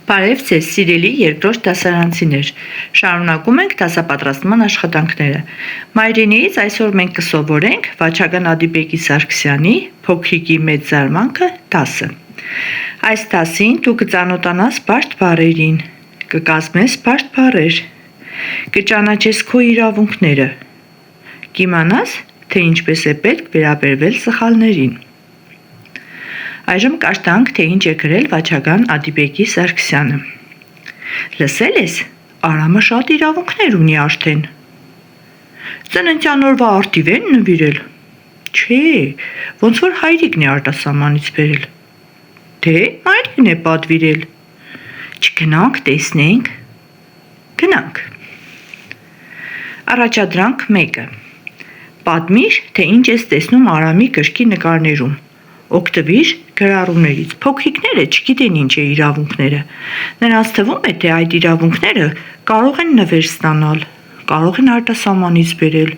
Բարև ձեզ, սիրելի երկրորդ դասարանցիներ, շարունակում ենք դասապատրաստման աշխատանքները։ Մայրենիից այսօր մենք կսովորենք Վաչագան Ադիբեկի Սարգսյանի «Փոքրիկի մեծ զարմանքը» դասը։ Այս դասին դու կծանոթանաս բարդ բառերին, կկազմես բարդ բառեր, կճանաչես քո իրավունքները, կիմանաս, թե ինչպես է պետք վերաբերվել սխալներին։ Այժմ կաշտանք, թե ինչ է գրել Վաչագան Ադիբեկի Սարգսյանը։ Լսել ես, Արամը շատ իրավունքներ ունի արդեն։ Ծննդյան օրվա արդիվ են նվիրել։ Չէ, ոնց որ հայրիկն է արտասահմանից բերել։ Դե, մայրիկն է պատվիրել։ Չգնանք տեսնենք։ Գնանք։ Առաջադրանք 1. Պատմիր, թե ինչ ես տեսնում Արամի կրկի նկարներում։ Օգտվիր գրառումներից։ Փոքրիկները չգիտեն ինչ է իրավունքները։ Նրանց թվում է, թե այդ իրավունքները կարող են նվեր ստանալ, կարող են արտասահմանից բերել,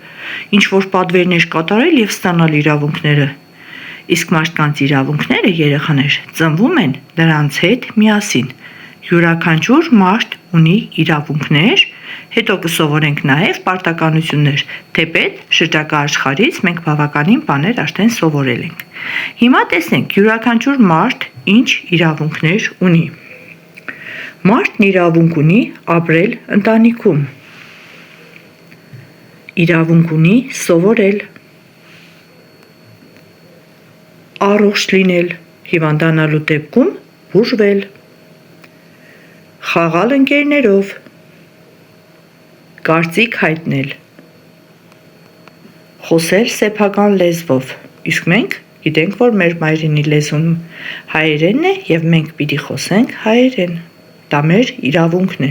ինչ-որ պատվերներ կատարել և ստանալ իրավունքները։ Իսկ մարդկանց իրավունքները, երեխաներ, ծնվում են նրանց հետ միասին։ Յուրաքանչյուր մարդ ունի իրավունքներ, հետո կսովորենք նաև պարտականություններ, թեպետ շրջակա աշխարհից մենք բավականին բաներ արդեն սովորել ենք։ Հիմա տեսնենք յուրաքանչյուր մարդ ինչ իրավունքներ ունի։ Մարդն իրավունք ունի ապրել ընտանիքում։ Իրավունք ունի սովորել, առողջ լինել, հիվանդանալու դեպքում բուժվել, խաղալ ընկերներով, կարծիք հայտնել, խոսել սեփական լեզվով, իսկ մենք գիտենք, որ մեր մայրենի լեզուն հայերենն է և մենք պիտի խոսենք հայերեն, դա մեր իրավունքն է։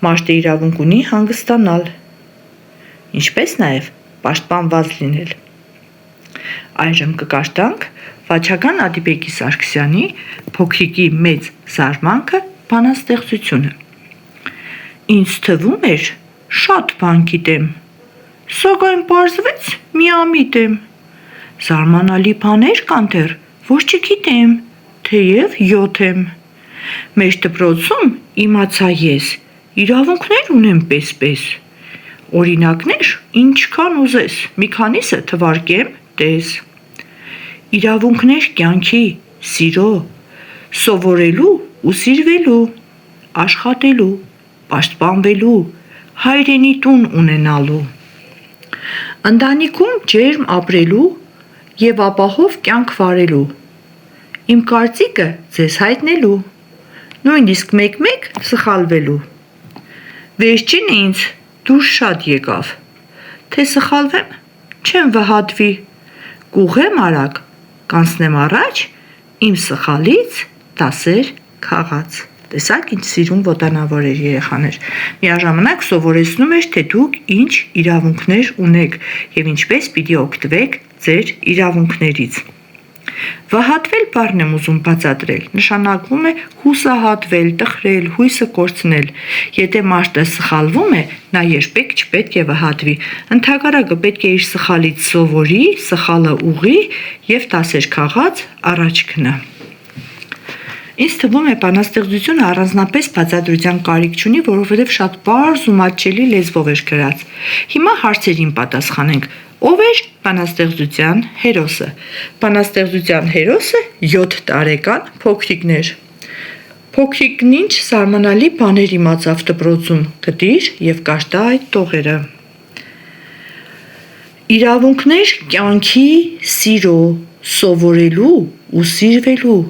Մարդը իրավունք ունի հանգստանալ, ինչպես նաև պաշտպանված լինել։ Այժմ կկաշտանք Վաչագան Ադիբեկի Սարգսյանի «Փոքրիկի մեծ զարմանքը» բանաստեղծությունը։ Ինձ թվում էր, շատ բան գիտեմ, սակայն պարզվեց միամիտ եմ։ Զարմանալի բաներ կան դեռ, որ չգիտեմ, թեև 7 եմ։ Մեր դպրոցում իմացա ես, իրավունքներ ունեմ պես-պես։ Օրինակներ ինչքան ուզես, մի քանիսը թվարկեմ, տես։ Իրավունքներ կյանքի, սիրո, սովորելու ու սիրվելու, աշխատելու, պաշտպանվելու, հայրենի տուն ունենալու, ընտանիքում ջերմ ապրելու և ապահով կյանք վարելու, իմ կարծիքը ձեզ հայտնելու, նույնիսկ մեկ-մեկ սխալվելու։ Վերջինը ինձ դուր շատ եկավ, թե սխալվեմ, չեմ վհատվի, կուղեմ արագ, կանցնեմ առաջ, իմ սխալից դասեր քաղած։ Տեսաք ինչ սիրուն ոտանավոր էր, երեխաներ։ Միաժամանակ սովորեցնում էր, թե դուք ինչ իրավունքներ ունեք և ինչպես պիտի օգտվեք ձեր իրավունքներից։ Վհատվել բառն եմ ուզում բացատրել, նշանակվում է հուսահատվել, տխրել, հույսը կորցնել։ Եթե մարդը սխալվում է, նա երբեք չպետք է վհատվի, ընդհակառակը պետք է իր սխալից սովորի, սխալը ուղղի և դասեր քաղած առաջ գնա։ Ինձ թվում է բանաստեղծությունը առանձնապես բացատրության կարիք չունի, որովհետև շատ պարզ ու մատչելի լեզվով էր գրած։ Հիմա հարցերին պատասխանենք։ Ով էր բանաստեղծության հերոսը։ Բանաստեղծության հերոսը 7 տարեկան փոքրիկն էր։ Փոքրիկն ինչ զարմանալի բաներ իմացավ դպրոցում, գտիր և կաշտա այդ տողերը։ Իրավունքներ կյանքի, սիրո, սովորելու ու սիրվելու,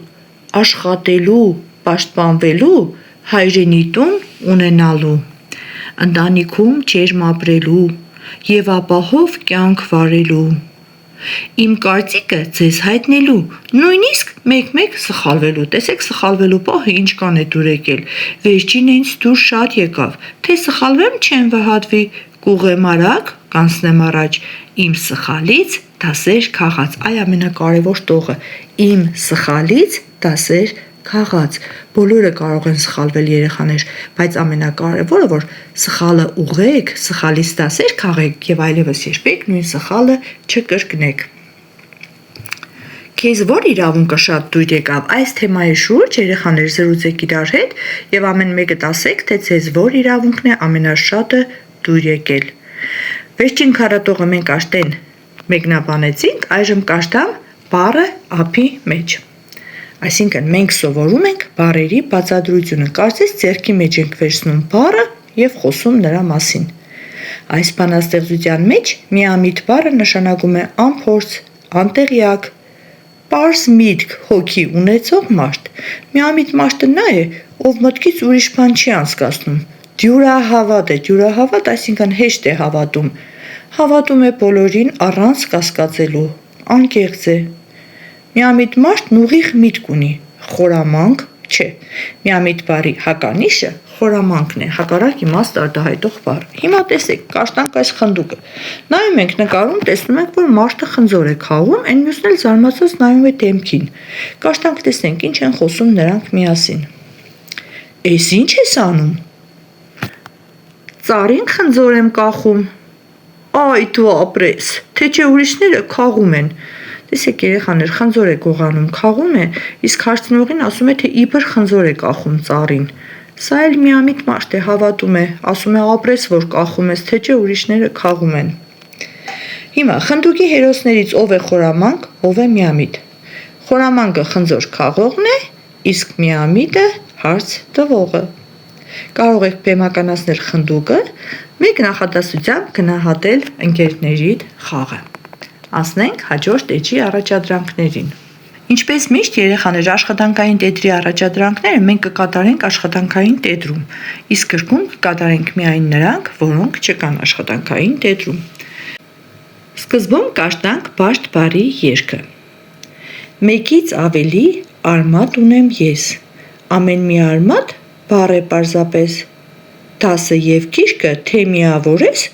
աշխատելու, պաշտպանվելու, հայրենի տուն ունենալու, ընտանիքում ջերմ ապրելու և ապահով կյանք վարելու, իմ կարծիքը ձեզ հայտնելու, նույնիսկ մեկ-մեկ սխալվելու, տեսեք սխալվելու պահը ինչքան է դուր եկել, վերջինը ինձ դուր շատ եկավ, թե սխալվեմ չեմ վհատվի, կուղեմ արագ, կանցնեմ առաջ, իմ սխալից դասեր քաղած, այ ամենակարևոր տողը, իմ սխալից դասեր քաղած, բոլորը կարող են սխալվել երեխաներ, բայց ամենակարևորը, որ սխալը ուղղեք, սխալից դասեր քաղեք և այլևս երբեք նույն սխալը չկրկնեք։ Քեզ որ իրավունքը շատ դույր եկավ, այս թեմայի շուրջ երեխաներ զրուցեք իրար հետ եւ ամեն մեկը ասեք, թե ձեզ որ իրավունքն է ամենաշատը դույր եկել։ Վերջին քառատողը մենք աշտեն մեկնաբանեցինք, այժմ կաշտամ բառը ափի մեջ։ Այսինքն մենք սովորում ենք բառերի բացատրությունը, կարծես ձեռքի մեջ ենք վերցնում բառը եւ խոսում նրա մասին։ Այս բանաստեղծության մեջ միամիտ բառը նշանակում է անփորձ, անտեղյակ, պարզ միտք, հոգի ունեցող մարդ։ Միամիտ մարդը նա է, ով մտքից ուրիշ բան չի անցկացնում։ Դյուրահավատ է, դյուրահավատ, այսինքն հեշտ է հավատում։ Հավատում է բոլորին առանց կասկածելու, անկեղծ է։ Միամիտ մարդն ուղիղ միտք ունի, խորամանկ չէ։ Միամիտ բառի հականիշը խորամանկն է, հակառակ իմաստ արտահայտող բառ։ Հիմա տեսեք, կաշտանք այս խնդուկը։ Նայում ենք նկարում, տեսնում ենք, որ մարդը խնձոր է քաղում, այն մյուսն էլ զարմացած նայում է դեմքին։ Կաշտանք տեսնենք, ինչ են խոսում նրանք միասին։ Էս ինչ ես անում։ Ծառին խնձոր եմ կախում։ Այ դու ապրես, թե չէ ուրիշները քաղում են։ Տեսեք երեխաներ, խնձոր է գողանում, քաղում է, իսկ հարցնողին ասում է, թե իբր խնձոր է կախում ծառին։ Սա էլ միամիտ մարդ է, հավատում է, ասում է ապրես, որ կախում ես, թե չէ ուրիշները քաղում են։ Հիմա խնդուկի հերոսներից ով է խորամանկ, ով է միամիտ։ Խորամանկը խնձոր քաղողն է, իսկ միամիտը հարց տվողը։ Կարող եք բեմականացնել խնդուկը, մեկ նախադասությամբ գնահատել ընկերներիդ խաղը։ Անցնենք հաջորդ էջի առաջադրանքներին։ Ինչպես միշտ երեխաներ աշխատանքային տետրի առաջադրանքները մենք կկատարենք աշխատանքային տետրում, իսկ գրքում կկատարենք միայն նրանք, որոնք չկան աշխատանքային տետրում։ Սկզբում կաշտանք բաշտ բառի երգը։ Մեկից ավելի արմատ ունեմ ես, ամեն մի արմատ բառ է պարզապես, դասը և գիրկը թե միավորես,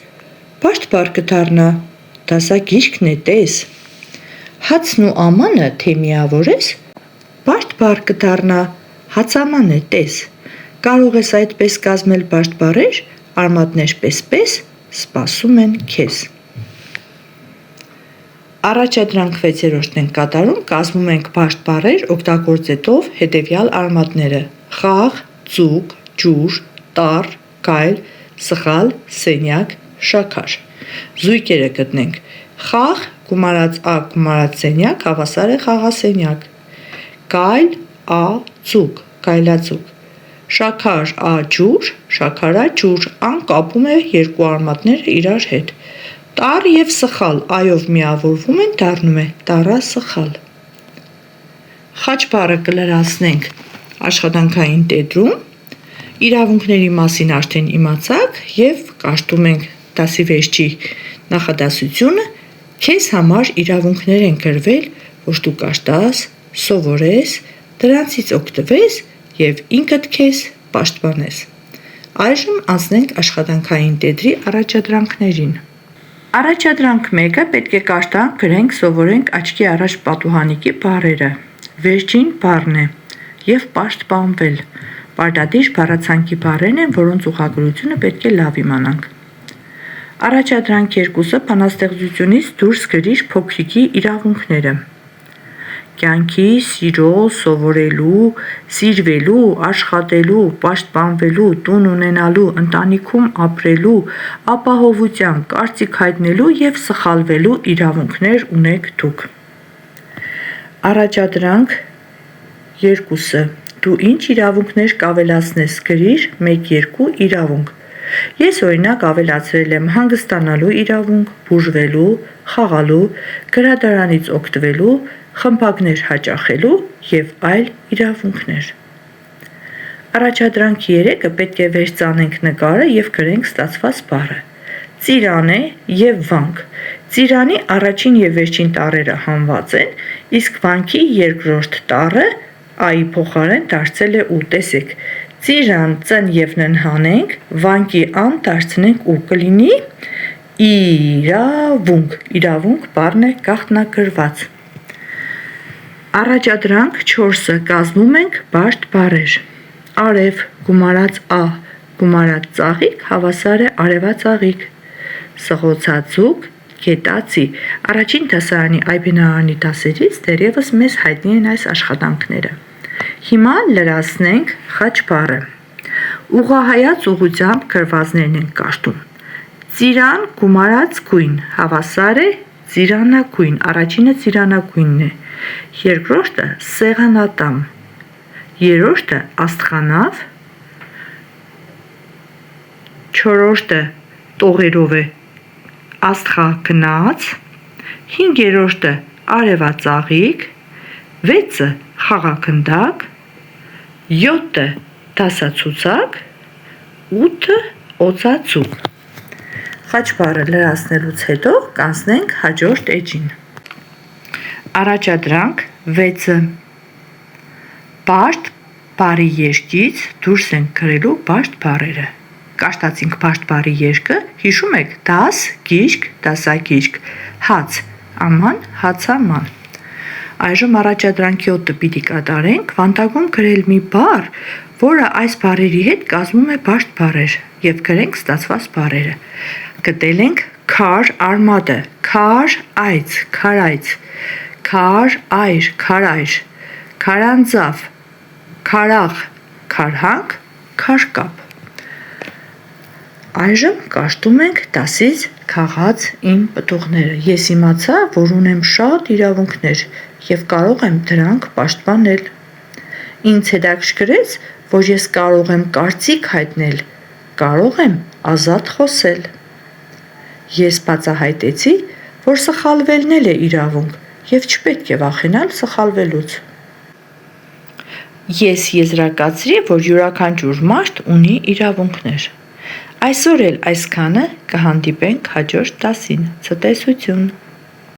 բաշտ բառ կդառնա, դասագիրքն է տես։ Հացն ու ամանը թե միավորես, բաշտ բառ կդառնա, հացաման է տես։ Կարող ես այդպես կազմել բաշտ բառեր, արմատներ պես, սպասում են քեզ։ Առաջադրանք 6-րդն ենք կատարում, կազմում ենք բաշտ բառեր օգտագործելով հետևյալ արմատները՝ խաղ, ձուկ, ջուր, տառ, գայլ, սխալ, սենյակ, շաքար։ Զույգերը գտնենք։ Խաղ գումարած ա գումարած սենյակ հավասար է խաղասենյակ։ Գայլ ա ձուկ, գայլաձուկ։ Շաքար ա ջուր, շաքարաջուր, ան կապում է երկու արմատները իրար հետ։ Տառ և սխալ այով միավորվում են, դառնում է տառասխալ։ Խաչ բառը կլրացնենք աշխատանքային տետրում, իրավունքների մասին արդեն իմացաք և կաշտում ենք դասի վերջի նախադասությունը, քեզ համար իրավունքներ են գրվել, որ դու կաշտաս, սովորես, դրանցից օգտվես և ինքդ քեզ պաշտպանես։ Այժմ անցնենք աշխատանքային տետրի առաջադրանքներին։ Առաջադրանք 1-ը պետք է կաշտանք գրենք սովորենք աչքի առաջ պատուհանիկի բառերը։ Վերջին բառն է և պաշտպանվել։ Պարտադիր բառացանկի բառերն են, որոնց ուղղագրությունը պետք է լավ իմանանք։ Առաջադրանք 2-ը բանաստեղծությունից դուրս գրիր փոքրիկի իրավունքները։ Կյանքի, սիրո, սովորելու, սիրվելու, աշխատելու, պաշտպանվելու, տուն ունենալու, ընտանիքում ապրելու, ապահովության, կարծիք հայտնելու և սխալվելու իրավունքներ ունեք դուք։ Առաջադրանք 2-ը դու ինչ իրավունքներ կավելացնես, գրիր 1-2 իրավունք։ Ես օրինակ ավելացրել եմ հանգստանալու իրավունք, բուժվելու, խաղալու, գրադարանից օգտվելու, խմբակներ հաճախելու և այլ իրավունքներ։ Առաջադրանք 3-ը պետք է վերցանենք նկարը և գրենք ստացված բառը։ Ծիրան է և վանք։ Ծիրանի առաջին և վերջին տառերը հանված են, իսկ վանքի երկրորդ տառը այի փոխարեն դարձել է ու, տեսեք, ծիրան ծն և նն հանենք, վանքի ան դարձնենք ու, կլինի իրավունք, իրավունք բառն է գաղտնագրված։ Առաջադրանք 4-ը կազմում ենք բաշտ բառեր։ Արև գումարած ա գումարած ծաղիկ հավասար է արևածաղիկ։ Սղոցաձուկ Գետացի առաջին դասարանի այբինարանի դասերից դեռևս մեզ հայտնի են այս աշխատանքները։ Հիմա լրացնենք խաչբառը։ Ուղղահայաց ուղղությամբ գրվածներն են կաշտում։ Ծիրան գումարած գույն հավասար է ծիրանագույն, առաջինը ծիրանագույնն է, երկրորդը սեղանատամ, երրորդը աստղանավ, չորրորդը տողերով է աստղագնաց, հինգերորդը արևածաղիկ, վեցը խաղաքնդակ, յոթը դասացուցակ, ութը օծացուկ։ Խաչբառը լրացնելուց հետո կանցնենք հաջորդ էջին։ Առաջադրանք 6-ը։ Պաշտ բառի երկից դուրս ենք գրելու պաշտ բառերը։ Կաշտացինք պաշտ բառի երկը, հիշում եք դաս, գիշկ, դասագիշկ, հաց, աման, հացաման։ Այժմ առաջադրանքի 7-ը պիտի կատարենք, վանտագում գրել մի բառ, որը այս բառերի հետ կազմում է պաշտ բառեր և գրենք ստացված բառերը։ Գտել ենք քար արմատը, քար այծ, քարայց, քար այր, քարայր, քարանձավ, քարաղ, քարհանք, քարկապ։ Այժմ կաշտում ենք դասից քաղած իմ պտուղները։ Ես իմացա, որ ունեմ շատ իրավունքներ և կարող եմ դրանք պաշտպանել։ Ինձ հետաքրքրեց, որ ես կարող եմ կարծիք հայտնել, կարող եմ ազատ խոսել։ Ես բացահայտեցի, որ սխալվելն էլ է իրավունք և չպետք է վախենալ սխալվելուց։ Ես եզրակացրի, որ յուրաքանչյուր մարդ ունի իրավունքներ։ Այսօր էլ այսքանը, կհանդիպենք հաջորդ դասին, ցտեսություն։